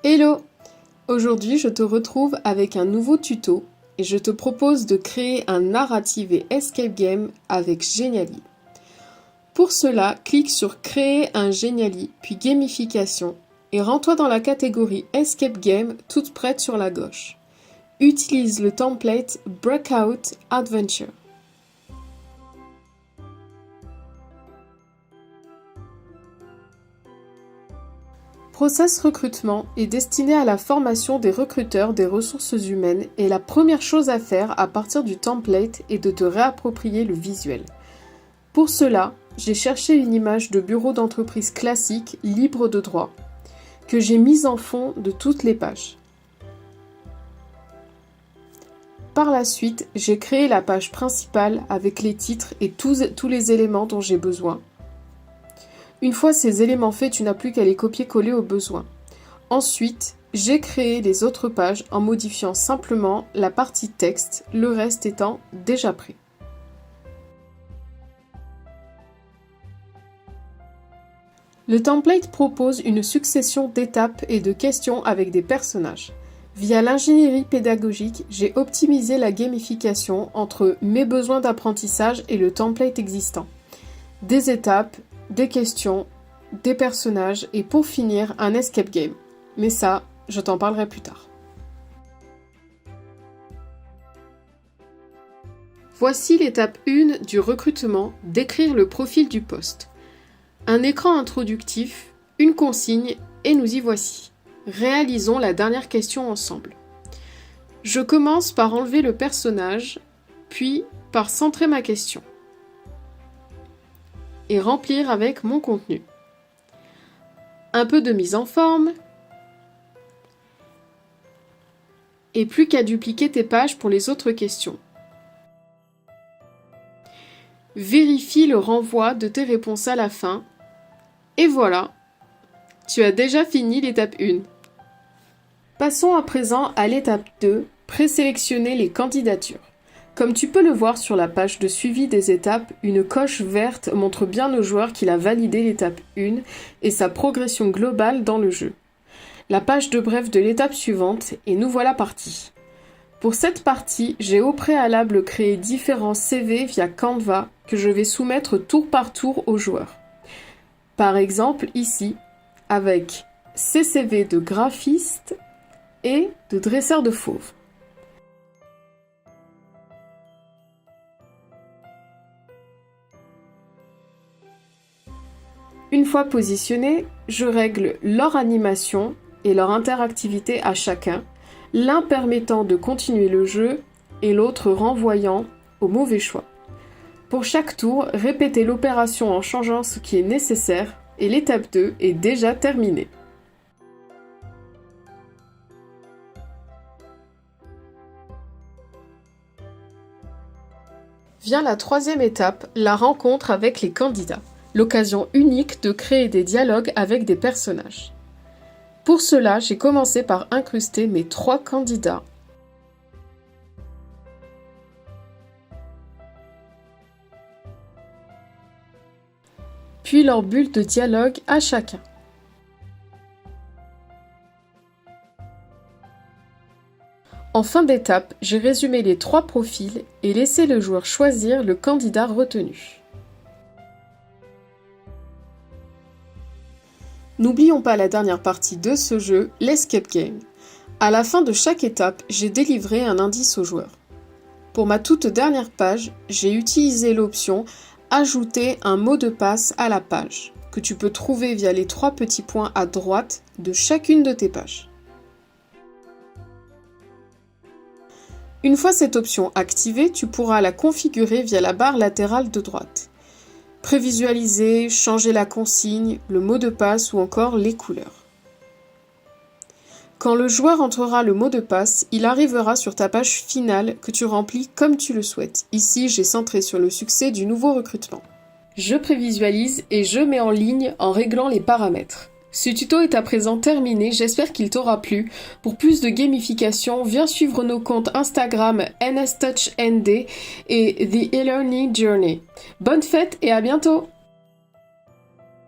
Hello! Aujourd'hui, je te retrouve avec un nouveau tuto et je te propose de créer un narrative et escape game avec Genially. Pour cela, clique sur Créer un Genially, puis Gamification et rends-toi dans la catégorie Escape Game toute prête sur la gauche. Utilise le template Breakout Adventure. Process recrutement est destiné à la formation des recruteurs des ressources humaines et la première chose à faire à partir du template est de te réapproprier le visuel. Pour cela, j'ai cherché une image de bureau d'entreprise classique libre de droit que j'ai mise en fond de toutes les pages. Par la suite, j'ai créé la page principale avec les titres et tous les éléments dont j'ai besoin. Une fois ces éléments faits, tu n'as plus qu'à les copier-coller au besoin. Ensuite, j'ai créé les autres pages en modifiant simplement la partie texte, le reste étant déjà prêt. Le template propose une succession d'étapes et de questions avec des personnages. Via l'ingénierie pédagogique, j'ai optimisé la gamification entre mes besoins d'apprentissage et le template existant. Des étapes, des questions, des personnages et pour finir un escape game. Mais ça, je t'en parlerai plus tard. Voici l'étape 1 du recrutement, décrire le profil du poste. Un écran introductif, une consigne et nous y voici. Réalisons la dernière question ensemble. Je commence par enlever le personnage, puis par centrer ma question et remplir avec mon contenu. Un peu de mise en forme et plus qu'à dupliquer tes pages pour les autres questions. Vérifie le renvoi de tes réponses à la fin et voilà, tu as déjà fini l'étape 1. Passons à présent à l'étape 2, présélectionner les candidatures. Comme tu peux le voir sur la page de suivi des étapes, une coche verte montre bien au joueur qu'il a validé l'étape 1 et sa progression globale dans le jeu. La page de bref de l'étape suivante et nous voilà partis. Pour cette partie, j'ai au préalable créé différents CV via Canva que je vais soumettre tour par tour aux joueurs. Par exemple ici, avec ces CV de graphiste et de dresseur de fauves. Une fois positionnés, je règle leur animation et leur interactivité à chacun, l'un permettant de continuer le jeu et l'autre renvoyant au mauvais choix. Pour chaque tour, répétez l'opération en changeant ce qui est nécessaire et l'étape 2 est déjà terminée. Vient la troisième étape, la rencontre avec les candidats. L'occasion unique de créer des dialogues avec des personnages. Pour cela, j'ai commencé par incruster mes 3 candidats. Puis leur bulle de dialogue à chacun. En fin d'étape, j'ai résumé les 3 profils et laissé le joueur choisir le candidat retenu. N'oublions pas la dernière partie de ce jeu, l'escape game. À la fin de chaque étape, j'ai délivré un indice au joueur. Pour ma toute dernière page, j'ai utilisé l'option « Ajouter un mot de passe à la page » que tu peux trouver via les 3 petits points à droite de chacune de tes pages. Une fois cette option activée, tu pourras la configurer via la barre latérale de droite. Prévisualiser, changer la consigne, le mot de passe ou encore les couleurs. Quand le joueur entrera le mot de passe, il arrivera sur ta page finale que tu remplis comme tu le souhaites. Ici, j'ai centré sur le succès du nouveau recrutement. Je prévisualise et je mets en ligne en réglant les paramètres. Ce tuto est à présent terminé, j'espère qu'il t'aura plu. Pour plus de gamification, viens suivre nos comptes Instagram NSTouchND et The E-Learning Journey. Bonne fête et à bientôt!